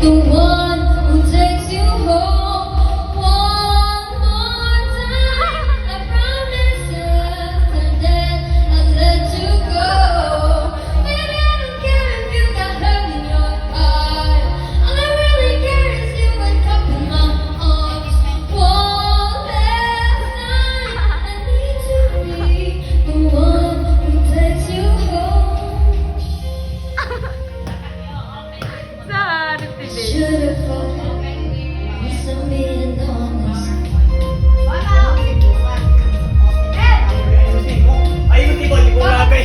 the one who takes you home one more time. I promise after that I'll let you go. Baby, I don't care if you got hurt in your heart. All I really care is you wake up in my arms one last time. I need to be the one who takes you home. Should've thought this I'm being honest. Ayun, di ko nagay.